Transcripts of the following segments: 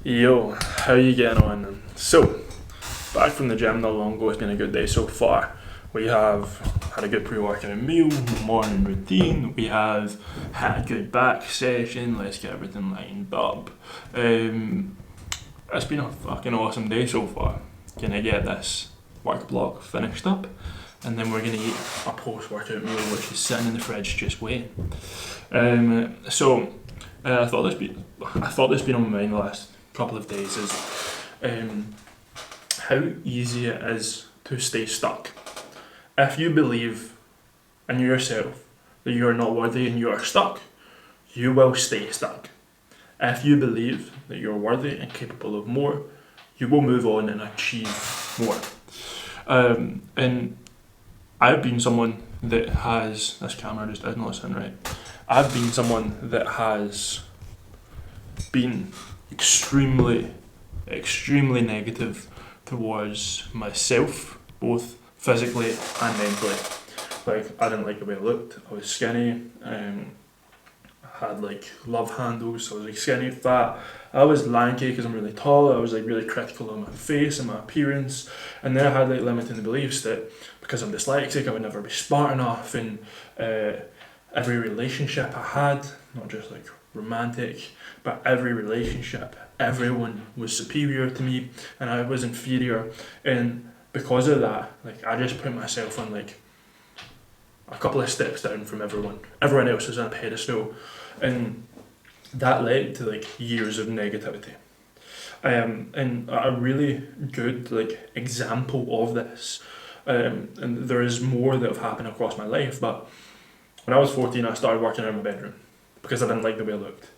Yo, how you getting on? So, back from the gym not long ago, it's been a good day so far. We have had a good pre-workout meal, morning routine, we have had a good back session, let's get everything lined up. It's been a fucking awesome day so far. Gonna get this work block finished up, and then we're gonna eat a post-workout meal which is sitting in the fridge just waiting. I thought this been on my mind the last couple of days is how easy it is to stay stuck. If you believe in yourself that you are not worthy and you are stuck, you will stay stuck. If you believe that you're worthy and capable of more, you will move on and achieve more. And I've been someone that has, this camera just isn't listening right. I've been someone that has been extremely negative towards myself, both physically and mentally. Like, I didn't like the way I looked. I was skinny. I had like love handles. So I was like skinny, fat. I was lanky because I'm really tall. I was like really critical of my face and my appearance. And then I had like limiting beliefs that because I'm dyslexic, I would never be smart enough. And every relationship I had, not just like romantic, but every relationship, everyone was superior to me and I was inferior. And because of that, like, I just put myself on like a couple of steps down from everyone. Everyone else was on a pedestal, and that led to like years of negativity. And a really good like example of this, and there is more that have happened across my life, but when I was 14 I started working out in my bedroom because I didn't like the way I looked.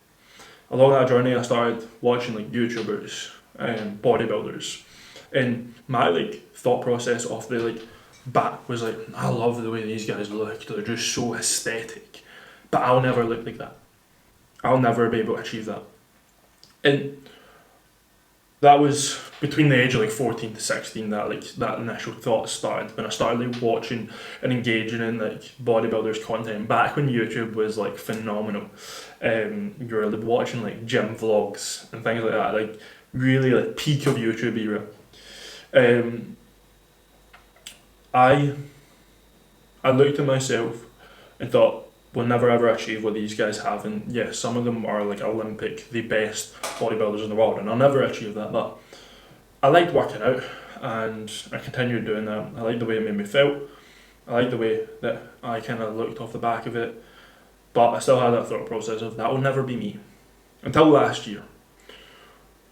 Along that journey I started watching like YouTubers and bodybuilders, and my like thought process off the like bat was like, I love the way these guys look, they're just so aesthetic, but I'll never look like that. I'll never be able to achieve that. And that was between the age of like 14 to 16 that like that initial thought started, when I started like watching and engaging in like bodybuilders content back when YouTube was like phenomenal. You were like watching like gym vlogs and things like that, like really like peak of YouTube era. I looked at myself and thought, we'll never ever achieve what these guys have, and yes, some of them are like Olympic, the best bodybuilders in the world, and I'll never achieve that, but I liked working out and I continued doing that. I liked the way it made me feel, I liked the way that I kind of looked off the back of it, but I still had that thought process of that will never be me. Until last year,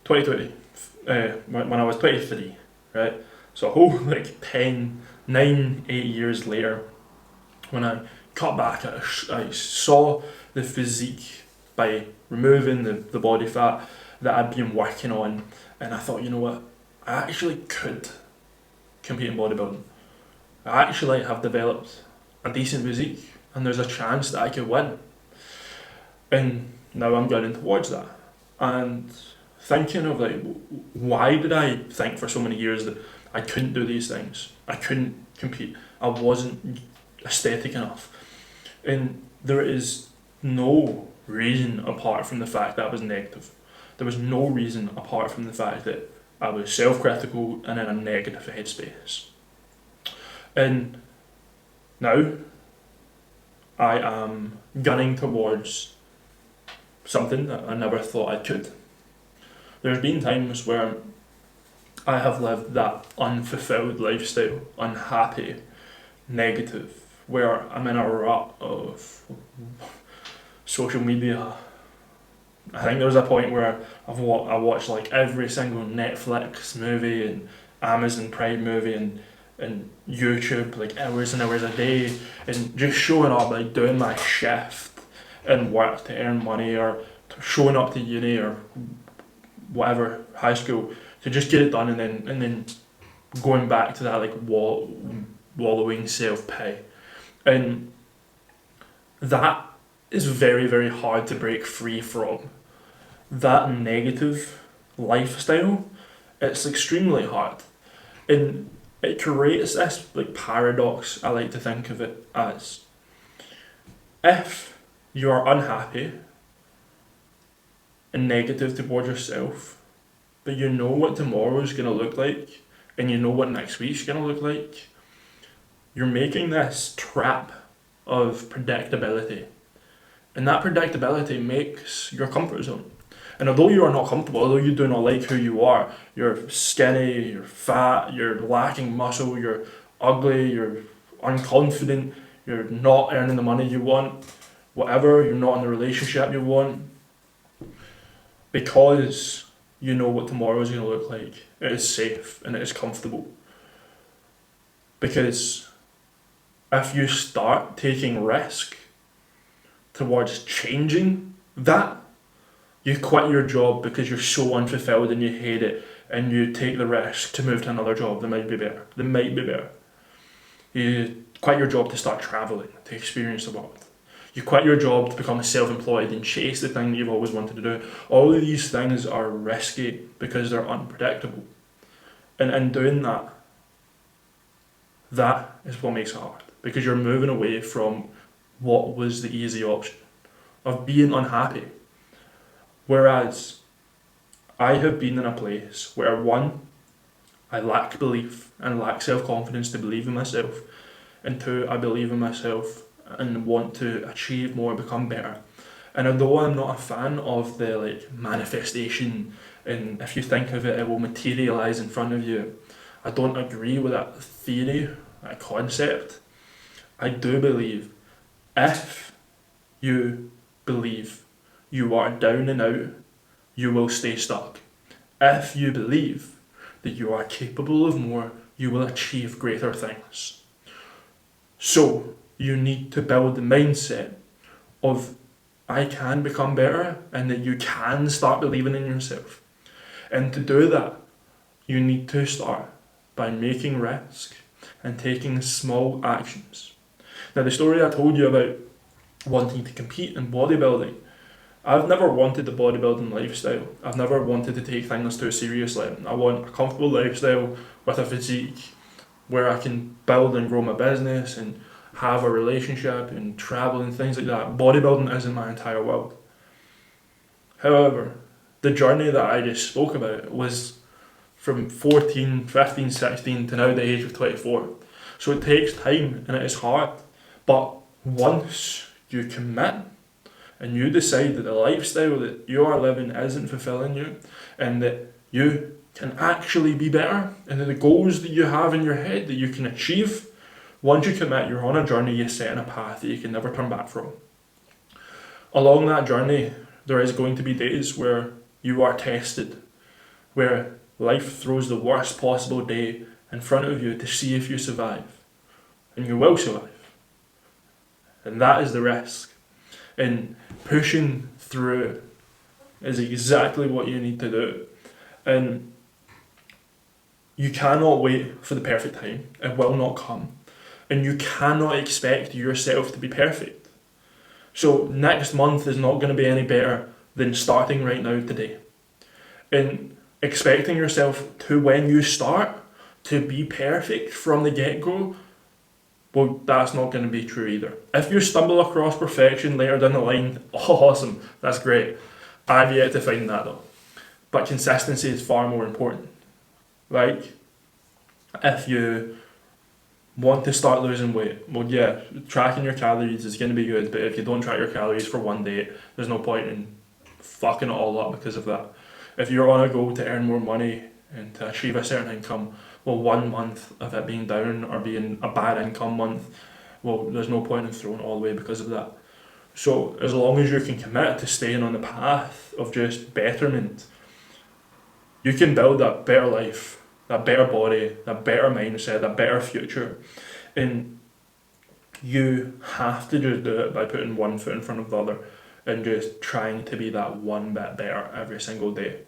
2020, when I was 23, right? So a whole like 8 years later, when I cut back, I saw the physique by removing the body fat that I'd been working on, and I thought, you know what, I actually could compete in bodybuilding. I actually have developed a decent physique, and there's a chance that I could win. And now I'm going towards that, and thinking of like, why did I think for so many years that I couldn't do these things? I couldn't compete. I wasn't aesthetic enough. And there is no reason apart from the fact that I was negative. There was no reason apart from the fact that I was self-critical and in a negative headspace. And now I am gunning towards something that I never thought I could. There's been times where I have lived that unfulfilled lifestyle, unhappy, negative, where I'm in a rut of social media. I think there was a point where I watched like every single Netflix movie and Amazon Prime movie and YouTube like hours and hours a day, and just showing up, like doing my shift and work to earn money, or showing up to uni or whatever, high school, to just get it done, and then going back to that like wallowing self-pity. And that is very, very hard to break free from. That negative lifestyle, it's extremely hard. And it creates this like paradox, I like to think of it as. If you are unhappy and negative towards yourself, that you know what tomorrow is going to look like, and you know what next week's going to look like, you're making this trap of predictability. And that predictability makes your comfort zone. And although you are not comfortable, although you do not like who you are, you're skinny, you're fat, you're lacking muscle, you're ugly, you're unconfident, you're not earning the money you want, whatever, you're not in the relationship you want, because you know what tomorrow is going to look like, it is safe and it is comfortable. Because if you start taking risk towards changing that, you quit your job because you're so unfulfilled and you hate it, and you take the risk to move to another job that might be better. You quit your job to start travelling, to experience the world. You quit your job to become self-employed and chase the thing that you've always wanted to do. All of these things are risky because they're unpredictable. And in doing that, that is what makes it hard. Because you're moving away from what was the easy option of being unhappy. Whereas I have been in a place where, one, I lack belief and lack self-confidence to believe in myself, and two, I believe in myself and want to achieve more, become better. And although I'm not a fan of the manifestation, and if you think of it, it will materialise in front of you, I don't agree with that theory, that concept. I do believe if you believe you are down and out, you will stay stuck. If you believe that you are capable of more, you will achieve greater things. So you need to build the mindset of I can become better, and that you can start believing in yourself. And to do that, you need to start by making risk and taking small actions. Now, the story I told you about wanting to compete in bodybuilding, I've never wanted the bodybuilding lifestyle. I've never wanted to take things too seriously. I want a comfortable lifestyle with a physique where I can build and grow my business and have a relationship and travel and things like that. Bodybuilding isn't my entire world. However, the journey that I just spoke about was from 14, 15, 16 to now the age of 24. So it takes time and it is hard. But once you commit and you decide that the lifestyle that you are living isn't fulfilling you, and that you can actually be better, and that the goals that you have in your head that you can achieve, once you commit, you're on a journey, you set in a path that you can never turn back from. Along that journey, there is going to be days where you are tested, where life throws the worst possible day in front of you to see if you survive. And you will survive. And that is the risk. And pushing through is exactly what you need to do. And you cannot wait for the perfect time. It will not come. And you cannot expect yourself to be perfect. So next month is not going to be any better than starting right now today. And expecting yourself to, when you start, to be perfect from the get-go, well, that's not going to be true either. If you stumble across perfection later down the line, awesome, that's great. I've yet to find that though. But consistency is far more important. Like, if you want to start losing weight, well, yeah, tracking your calories is going to be good, but if you don't track your calories for one day, there's no point in fucking it all up because of that. If you're on a goal to earn more money and to achieve a certain income, well, 1 month of it being down or being a bad income month, well, there's no point in throwing it all away because of that. So as long as you can commit to staying on the path of just betterment, you can build that better life, that better body, that better mindset, that better future. And you have to just do it by putting one foot in front of the other and just trying to be that one bit better every single day.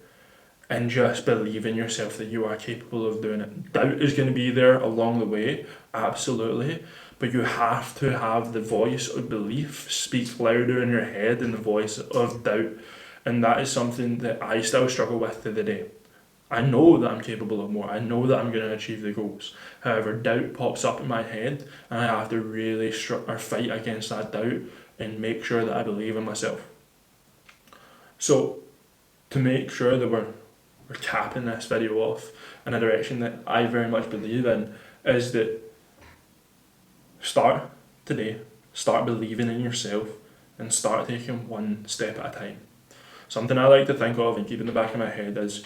And just believe in yourself that you are capable of doing it. Doubt is going to be there along the way, absolutely. But you have to have the voice of belief speak louder in your head than the voice of doubt. And that is something that I still struggle with to the day. I know that I'm capable of more. I know that I'm going to achieve the goals. However, doubt pops up in my head, and I have to really fight against that doubt and make sure that I believe in myself. So, to make sure that we're we're capping this video off in a direction that I very much believe in, is that start today, start believing in yourself, and start taking one step at a time. Something I like to think of and keep in the back of my head is,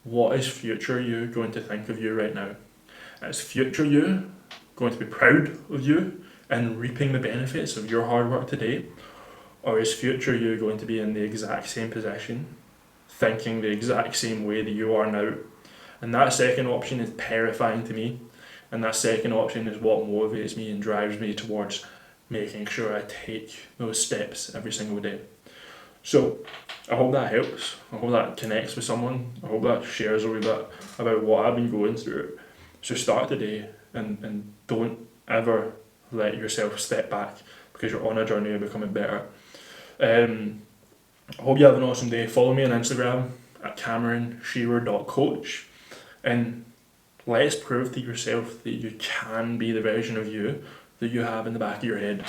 what is future you going to think of you right now? Is future you going to be proud of you and reaping the benefits of your hard work today? Or is future you going to be in the exact same position, thinking the exact same way that you are now? And that second option is terrifying to me. And that second option is what motivates me and drives me towards making sure I take those steps every single day. So I hope that helps. I hope that connects with someone. I hope that shares a wee bit about what I've been going through. So start today and don't ever let yourself step back, because you're on a journey of becoming better. I hope you have an awesome day. Follow me on Instagram at CameronShearer.coach, and let's prove to yourself that you can be the version of you that you have in the back of your head.